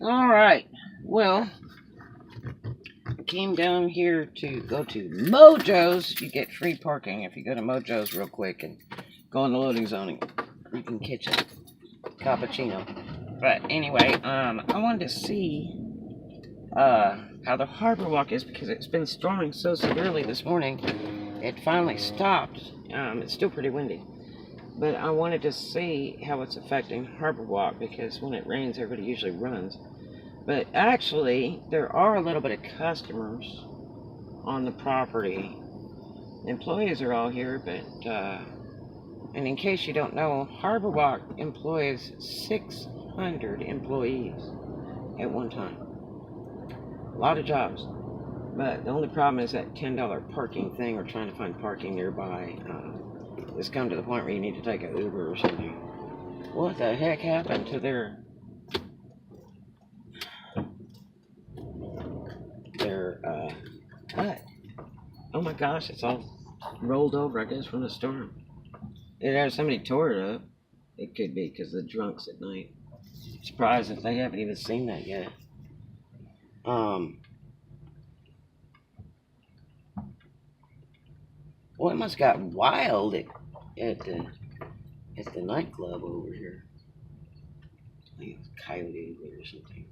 Alright, well, I came down here to go to Mojo's. You get free parking if you go to Mojo's real quick and go in the loading zone. You can catch a cappuccino. But anyway, I wanted to see how the harbor walk is because it's been storming so severely this morning. It finally stopped. It's still pretty windy. But I wanted to see how it's affecting harbor walk because when it rains, everybody usually runs. But actually, there are a little bit of customers on the property. Employees are all here, but, and in case you don't know, Harbor Walk employs 600 employees at one time. A lot of jobs. But the only problem is that $10 parking thing or trying to find parking nearby. It's come to the point where you need to take an Uber or something. What the heck happened to their hut? Oh my gosh, it's all rolled over, I guess, from the storm. Somebody tore it up. It could be because of the drunks at night. Surprised if they haven't even seen that yet. Well, it must have got wild at the nightclub over here. I think it's Coyote or something.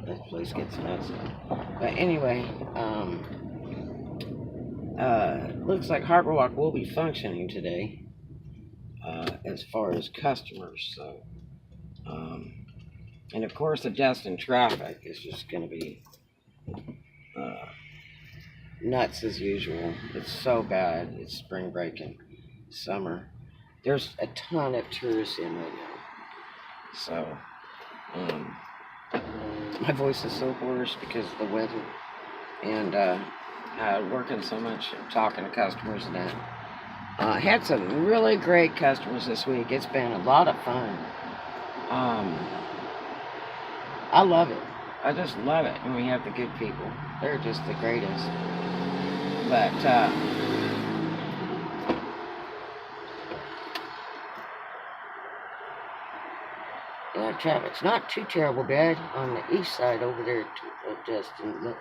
That place gets nuts. But anyway, looks like Harbor Walk will be functioning today as far as customers. So, and of course, the destin traffic is just going to be nuts as usual. It's so bad. It's spring break and summer. There's a ton of tourists in right now. So, my voice is so hoarse because of the weather and working so much, talking to customers and that. Had some really great customers this week. It's been a lot of fun. I love it. I just love it. And we have the good people. They're just the greatest. But, yeah, traffic's not too terrible bad on the east side over there of Destin. Look,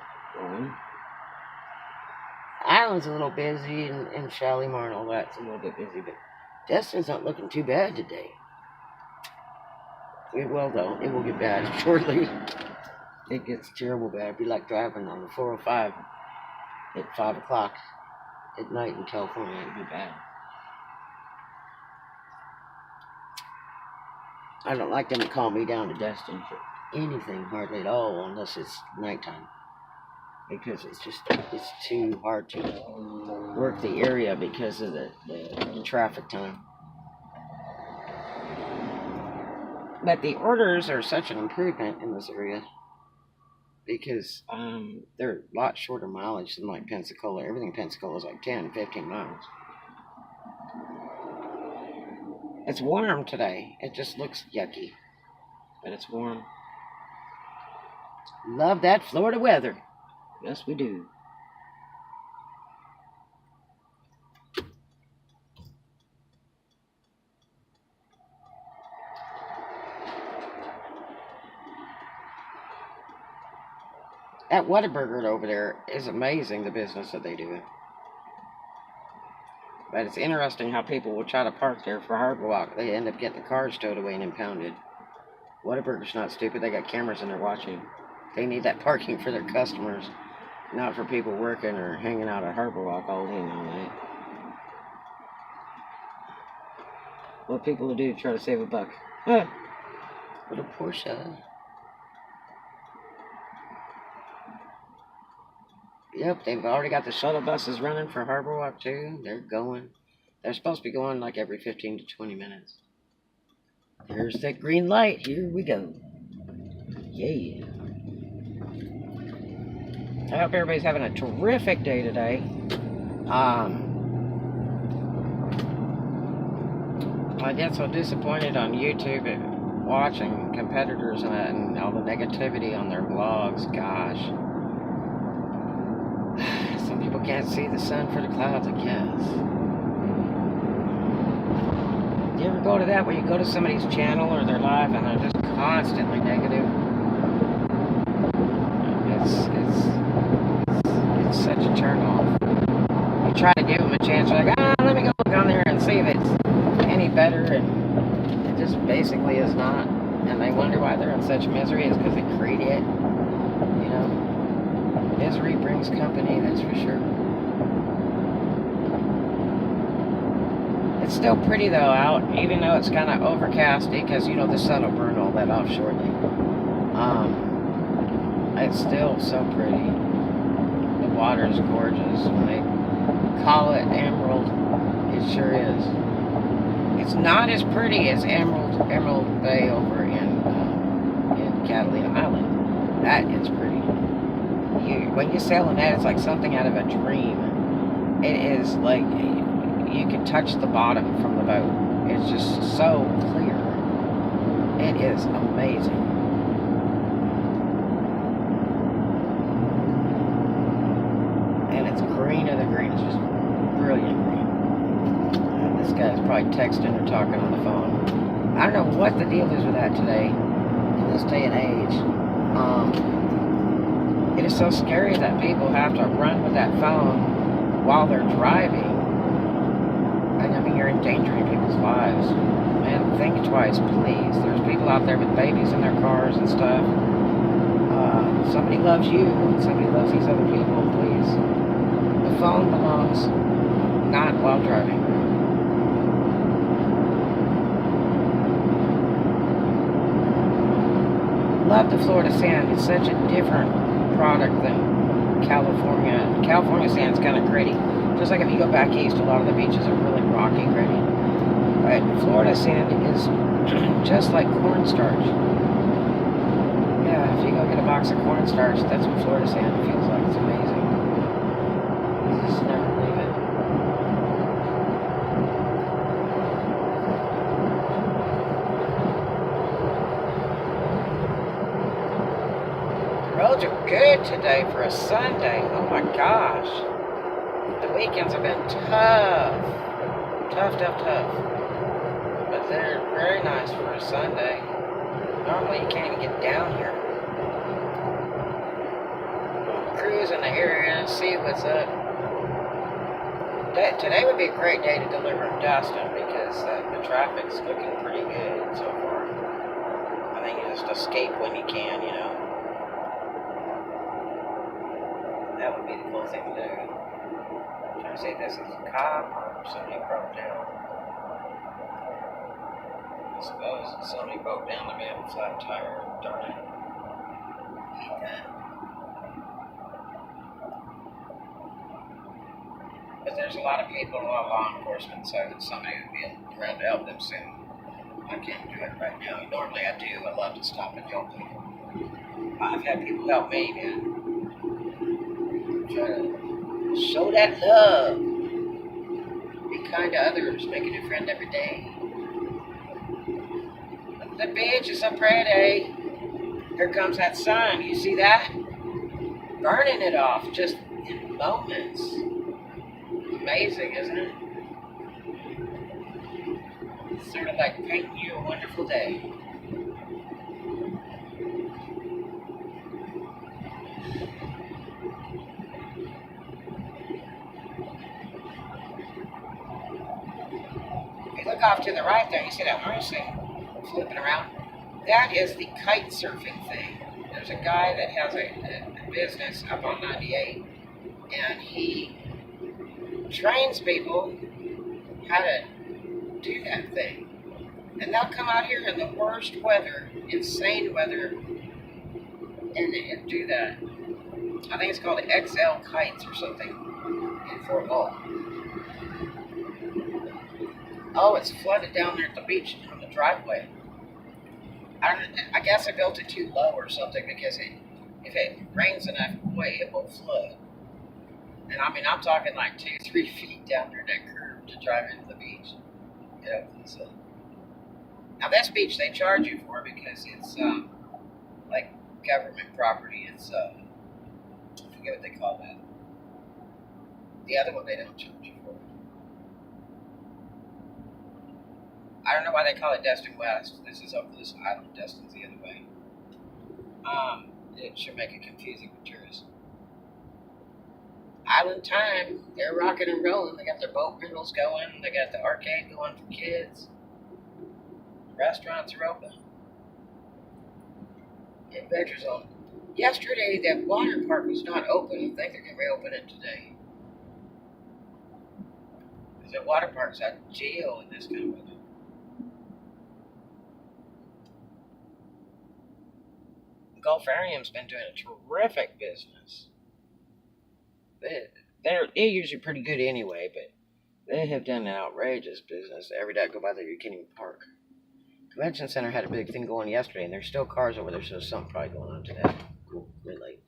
Island's a little busy, and Shalimar and all that's a little bit busy, but Destin's not looking too bad today. It will, though. It will get bad shortly. It gets terrible bad. It'd be like driving on the 405 at 5 o'clock at night in California. It'd be bad. I don't like them to call me down to Destin for anything hardly at all unless it's nighttime. Because it's too hard to work the area because of the traffic time. But the orders are such an improvement in this area because they're a lot shorter mileage than like Pensacola. Everything in Pensacola is like 10, 15 miles. It's warm today. It just looks yucky, but it's warm. Love that Florida weather. Yes, we do. That Whataburger over there is amazing, the business that they do. But it's interesting how people will try to park there for Harbor Walk. They end up getting the cars towed away and impounded. Whataburger's not stupid. They got cameras in there watching. They need that parking for their customers, not for people working or hanging out at Harbor Walk all day and all night. What people will do to try to save a buck. Little Porsche. Yep, they've already got the shuttle buses running for Harbor Walk too. They're going. They're supposed to be going like every 15 to 20 minutes. There's that green light. Here we go. Yeah. I hope everybody's having a terrific day today. I get so disappointed on YouTube at watching competitors and all the negativity on their vlogs. Gosh. Some people can't see the sun for the clouds, I guess. Do you ever go to that where you go to somebody's channel or their live and they're just constantly negative? try to give them a chance. They're like, let me go look on there and see if it's any better, and it just basically is not. And they wonder why they're in such misery. Is because they create it. You know, misery brings company. That's for sure. It's still pretty though out, even though it's kind of overcasty, because you know the sun will burn all that off shortly. It's still so pretty. The water is gorgeous. When they call it emerald, it sure is. It's not as pretty as Emerald Bay over in Catalina Island. That is pretty. When you sail in that, it's like something out of a dream. It is like you can touch the bottom from the boat. It's just so clear. It is amazing. And it's green of the green. It's just brilliant green. This guy's probably texting or talking on the phone. I don't know what the deal is with that today, in this day and age. It is so scary that people have to run with that phone while they're driving. And I mean, you're endangering people's lives. Man, think twice, please. There's people out there with babies in their cars and stuff. Somebody loves you, and somebody loves these other people, please. The phone belongs not while driving. Love the Florida sand. It's such a different product than California. California sand's kind of gritty. Just like if you go back east, a lot of the beaches are really rocky, gritty. But Florida sand is just like cornstarch. Yeah, if you go get a box of cornstarch, that's what Florida sand feels like. It's amazing. You just never believe it. The roads are good today for a Sunday. Oh my gosh. The weekends have been tough. Tough. But they're very nice for a Sunday. Normally you can't even get down here. Cruise in the area, see what's up. Today would be a great day to deliver in Destin because the traffic's looking pretty good so far. I think you just escape when you can, you know. That would be the cool thing to do. I'm trying to say this is a cop or somebody broke down. I suppose somebody broke down, they may have a flat tire. Darn it. Okay. But there's a lot of people, a lot of law enforcement, so that somebody would be around to help them soon. I can't do it right now. Normally I do. I love to stop and help people. I've had people help me, man. Try to show that love. Be kind to others. Make a new friend every day. The beach is so pretty. Here comes that sun. You see that? Burning it off just in moments. Amazing, isn't it? It's sort of like painting you a wonderful day. If you look off to the right there, you see that orange thing flipping around? That is the kite surfing thing. There's a guy that has a business up on 98, and he trains people how to do that thing. And they'll come out here in the worst weather, insane weather, and do that. I think it's called XL Kites or something in Fort Lauderdale. Oh, it's flooded down there at the beach on the driveway. I guess I built it too low or something because if it rains enough, boy, it will flood. And I mean, I'm talking like 2-3 feet down there in that curve to drive into the beach. You know, so. Now this beach they charge you for because it's like government property. It's I forget what they call that. The other one they don't charge you for. I don't know why they call it Destin West. This is over this island. Destin's the other way. It should make it confusing for tourists. Island time. They're rocking and rolling. They got their boat rentals going. They got the arcade going for kids. Restaurants are open. Adventure Zone. Yesterday, that water park was not open. I think they're going to reopen it today. Because the water park's out of jail in this kind of weather. The Golfarium's been doing a terrific business. They're usually pretty good anyway, but they have done an outrageous business. Every day I go by there, you can't even park. Convention Center had a big thing going yesterday, and there's still cars over there, so there's something probably going on today. Cool, really late.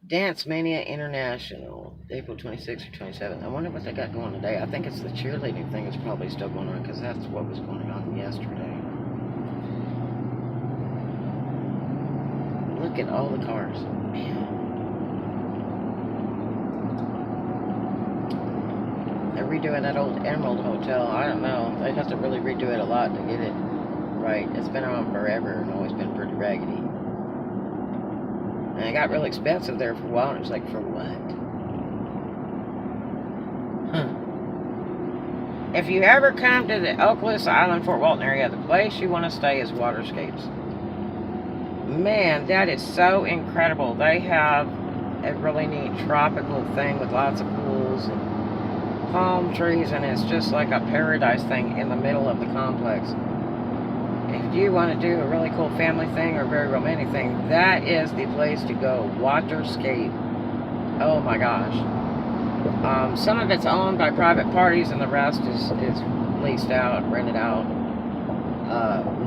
Dance Mania International, April 26th or 27th. I wonder what they got going today. I think it's the cheerleading thing is probably still going on, because that's what was going on yesterday. Look at all the cars. Man. They're redoing that old Emerald Hotel. I don't know. They have to really redo it a lot to get it right. It's been around forever and always been pretty raggedy. And it got real expensive there for a while, and it was like, for what? Huh. If you ever come to the Oakless Island, Fort Walton area, the place you want to stay is Waterscapes. Man, that is so incredible. They have a really neat tropical thing with lots of pools and palm trees, and it's just like a paradise thing in the middle of the complex. If you want to do a really cool family thing or a very romantic thing, that is the place to go. Waterscape. Oh my gosh. Some of it's owned by private parties, and the rest is leased out, rented out.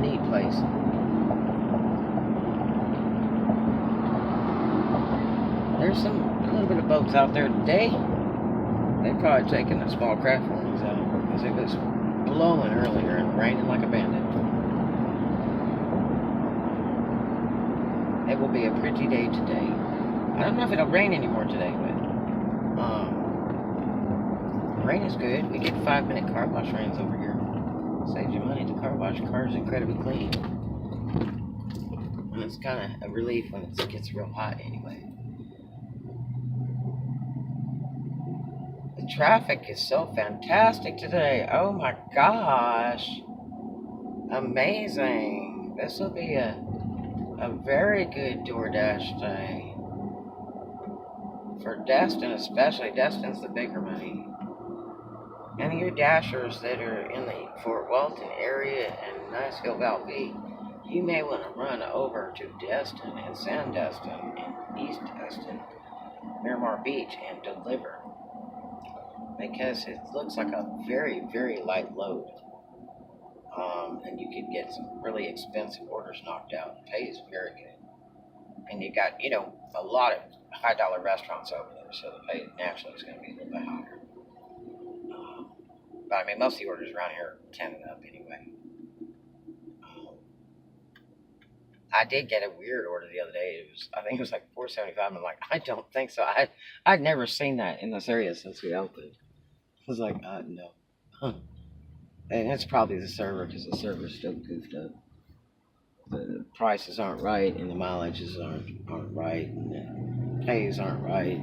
Neat place. There's a little bit of boats out there today. They've probably taken the small craft warnings out, because it was blowing earlier and raining like a bandit. It will be a pretty day today. I don't know if it'll rain anymore today, but rain is good. We get 5-minute car wash rains over here. Saves you money. The car is incredibly clean. And it's kind of a relief when it gets real hot anyway. The traffic is so fantastic today. Oh my gosh. Amazing. This will be a very good DoorDash day. For Destin especially. Destin's the bigger money. Any of your Dashers that are in the Fort Walton area and Niceville Valley, you may want to run over to Destin and Sandestin and East Destin, Miramar Beach, and deliver. Because it looks like a very, very light load. And you could get some really expensive orders knocked out. The pay is very good. And you got, a lot of high dollar restaurants over there, so the pay naturally is going to be a little bit higher. But I mean, most of the orders around here are 10 and up anyway. I did get a weird order the other day. I think it was like $4.75. I'm like, I don't think so. I'd never seen that in this area since we opened. I was like, no. Huh. And it's probably the server, because the server's still goofed up. The prices aren't right, and the mileages aren't right, and the pays aren't right.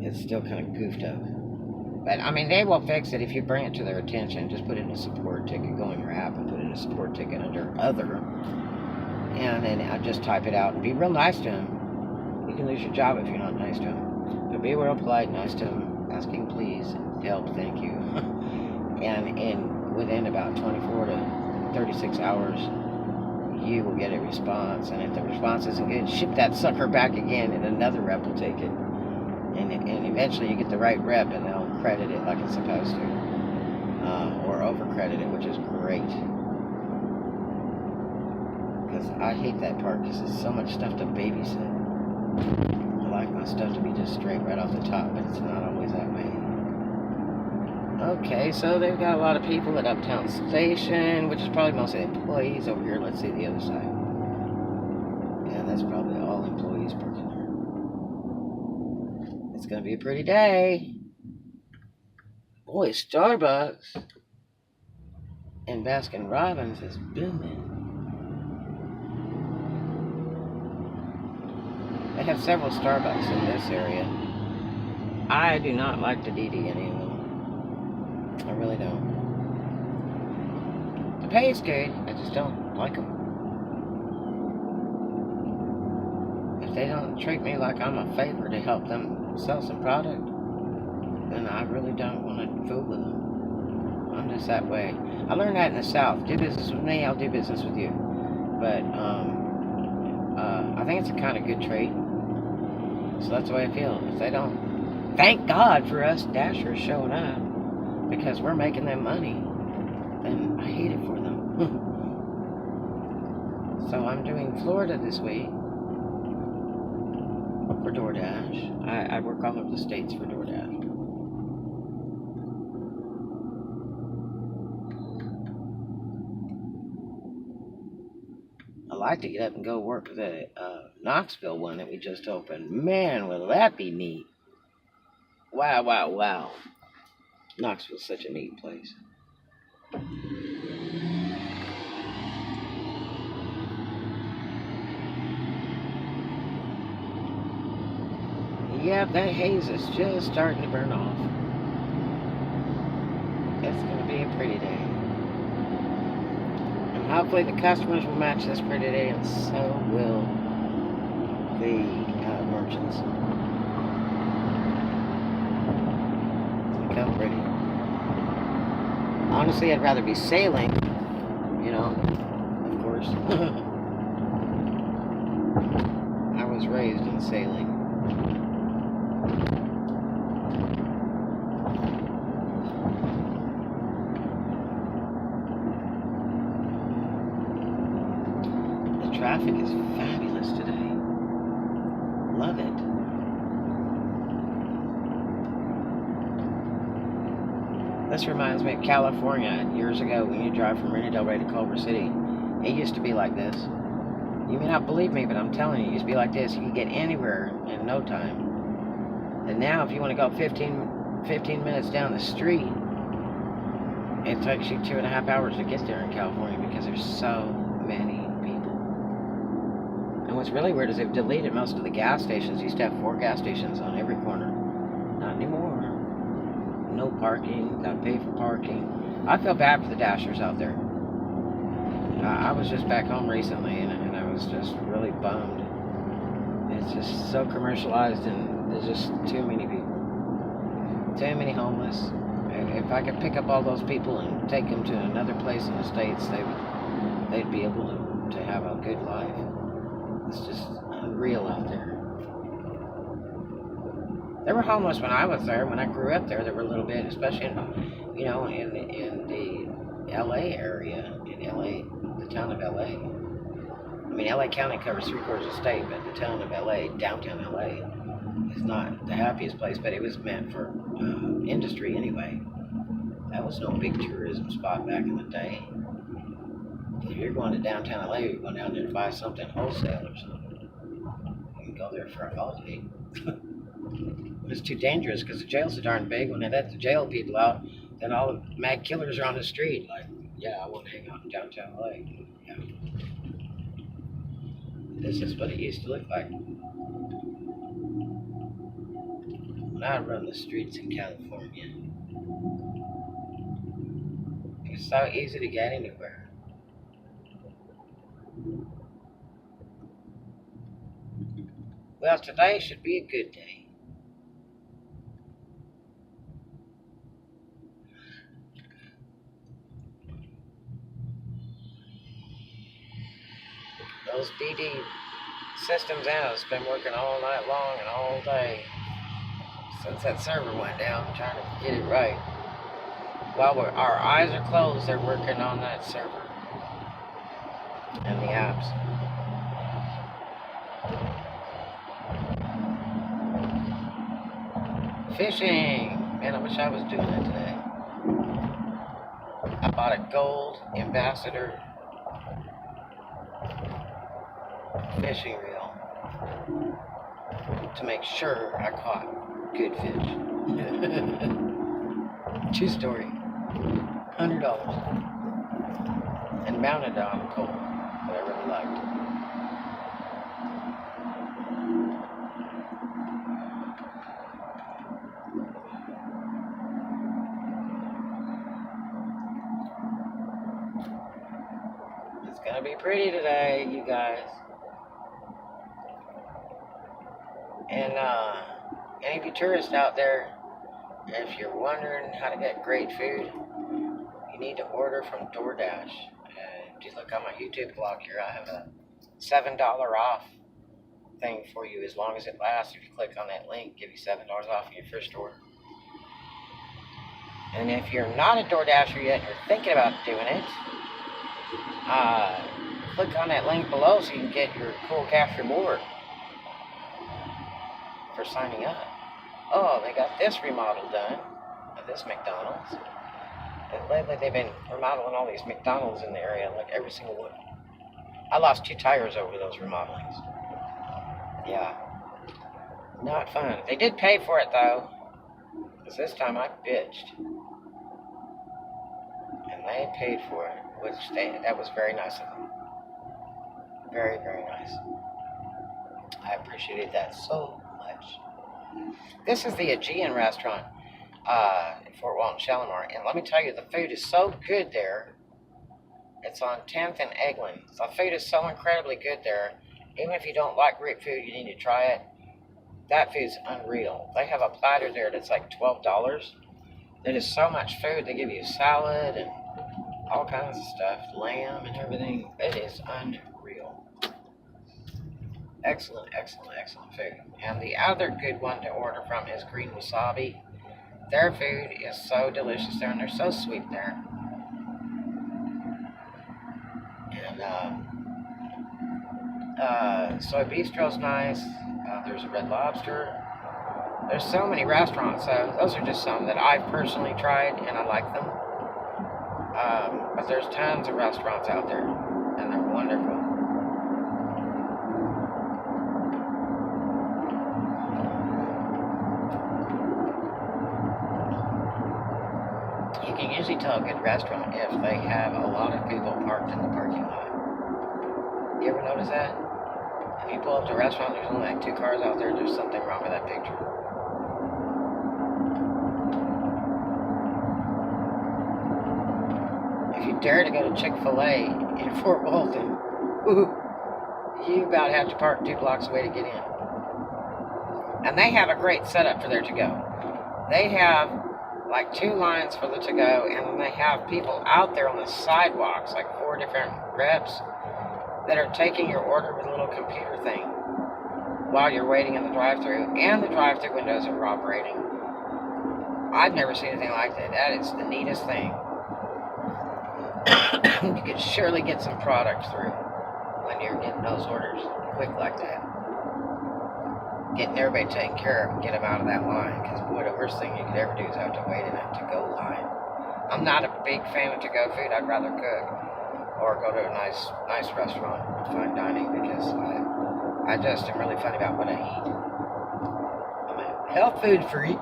It's still kind of goofed up. But, I mean, they will fix it if you bring it to their attention. Just put in a support ticket. Go in your app and put in a support ticket under Other. And then just type it out and be real nice to them. You can lose your job if you're not nice to them. But be real polite, nice to them. Asking please, help, thank you. And within about 24 to 36 hours, you will get a response. And if the response isn't good, ship that sucker back again, and another rep will take it. And eventually you get the right rep, and they'll credit it like it's supposed to. Or over-credit it, which is great. Because I hate that part, because there's so much stuff to babysit. I like my stuff to be just straight right off the top, but it's not always that way. Okay, so they've got a lot of people at Uptown Station, which is probably mostly employees over here. Let's see the other side. Yeah, that's probably all employees parking there. It's going to be a pretty day. Boy, Starbucks. And Baskin Robbins is booming. They have several Starbucks in this area. I do not like to DD any of them. I really don't. The pay is good. I just don't like them. If they don't treat me like I'm a favor to help them sell some product, then I really don't want to fool with them. I'm just that way. I learned that in the South. Do business with me, I'll do business with you. But I think it's a kind of good trait. So that's the way I feel. If they don't, thank God for us Dashers showing up because we're making them money, then I hate it for them. So I'm doing Florida this week for DoorDash. I work all over the states for DoorDash. I like to get up and go work the Knoxville one that we just opened. Man, will that be neat. Wow, wow, wow. Knoxville's such a neat place. Yep, that haze is just starting to burn off. It's going to be a pretty day. And hopefully the customers will match this pretty day, and so will the merchants. Look how pretty. Honestly, I'd rather be sailing, you know, of course. I was raised in sailing. The traffic is fabulous today. Love it. This reminds me of California years ago when you drive from Marina Del Rey to Culver City. It used to be like this. You may not believe me, but I'm telling you, it used to be like this. You could get anywhere in no time. And now if you want to go 15 minutes down the street, it takes you 2.5 hours to get there in California because there's so many people. And what's really weird is they've deleted most of the gas stations. You used to have 4 gas stations on every corner. Not anymore. No parking, gotta pay for parking. I feel bad for the Dashers out there. I was just back home recently and I was just really bummed. It's just so commercialized and there's just too many people. Too many homeless. If I could pick up all those people and take them to another place in the States, they'd be able to have a good life. It's just unreal out there. There were homeless when I was there. When I grew up there were a little bit, especially in the LA area, in LA, the town of LA. I mean, LA County covers 3/4 of the state, but the town of LA, downtown LA, is not the happiest place, but it was meant for industry anyway. That was no big tourism spot back in the day. If you're going to downtown LA, you're going down there to buy something wholesale or something. You can go there for a holiday. It's too dangerous because the jail's so darn big. When they let the jail people out, then all the mad killers are on the street. Like, yeah, I want to hang out in downtown LA. Yeah. This is what it used to look like when I run the streets in California. It's so easy to get anywhere. Well, today should be a good day. Those DD systems out has been working all night long and all day since that server went down, trying to get it right. While our eyes are closed, they're working on that server and the apps. Fishing! Man, I wish I was doing that today. I bought a gold Ambassador fishing reel to make sure I caught good fish. True story. $100. and mounted on coal that I really liked. It's gonna be pretty today, you guys. And any of you tourists out there, if you're wondering how to get great food, you need to order from DoorDash. If you look on my YouTube blog here, I have a $7 off thing for you as long as it lasts. If you click on that link, give you $7 off your first order. And if you're not a DoorDasher yet and you're thinking about doing it, click on that link below so you can get your cool cash reward for signing up. Oh, they got this remodel done at this McDonald's. And lately they've been remodeling all these McDonald's in the area, like every single one. I lost 2 tires over those remodelings. Yeah. Not fun. They did pay for it though, because this time I bitched. And they paid for it, that was very nice of them. Very, very nice. I appreciated that so much. This is the Aegean restaurant in Fort Walton Shalimar, and let me tell you, the food is so good there. It's on 10th and Eglin. The food is so incredibly good there. Even if you don't like Greek food, you need to try it. That food's unreal. They have a platter there that's like $12. It is so much food. They give you salad and all kinds of stuff, lamb and everything. It is unreal. Excellent, excellent, excellent food. And the other good one to order from is Green Wasabi. Their food is so delicious there, and they're so sweet there. And Soy Bistro's nice. There's a Red Lobster. There's so many restaurants. Those are just some that I've personally tried, and I like them. But there's tons of restaurants out there, and they're wonderful. You can usually tell a good restaurant if they have a lot of people parked in the parking lot. You ever notice that? If you pull up to a restaurant, there's only like 2 cars out there, there's something wrong with that picture. If you dare to go to Chick-fil-A in Fort Walton, you about have to park 2 blocks away to get in. And they have a great setup for their to-go. They have like 2 lines for the to-go, and then they have people out there on the sidewalks, like 4 different reps, that are taking your order with a little computer thing while you're waiting in the drive-thru, and the drive-thru windows are operating. I've never seen anything like that. That is the neatest thing. You could surely get some product through when you're getting those orders quick like that. Getting everybody taken care of and get them out of that line, because boy, the worst thing you could ever do is have to wait in a to-go line. I'm not a big fan of to-go food. I'd rather cook or go to a nice restaurant, fine dining, because I just am really funny about what I eat. I'm a health food freak,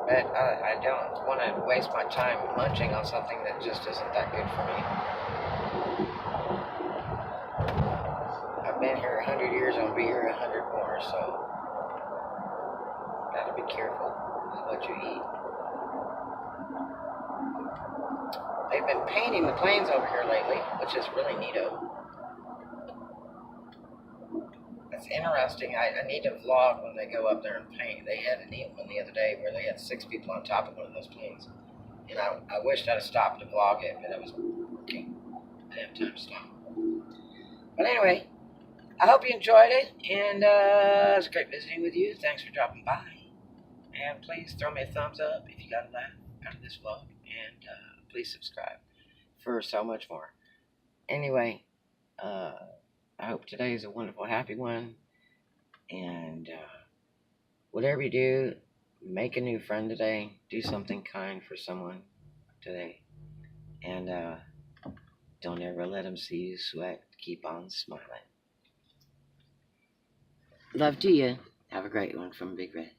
but I don't want to waste my time munching on something that just isn't that good for me. I've been here 100 years, I'll be here 100 more, so gotta be careful with what you eat. They've been painting the planes over here lately, which is really neato. It's interesting. I need to vlog when they go up there and paint. They had a neat one the other day where they had 6 people on top of one of those planes. And I wished I'd have stopped to vlog it, but I was working. I didn't have time to stop. But anyway, I hope you enjoyed it, and it was great visiting with you. Thanks for dropping by. And please throw me a thumbs up if you got a laugh out of this vlog. And please subscribe for so much more. Anyway, I hope today is a wonderful, happy one. And whatever you do, make a new friend today. Do something kind for someone today. And don't ever let them see you sweat. Keep on smiling. Love to you. Have a great one from Big Red.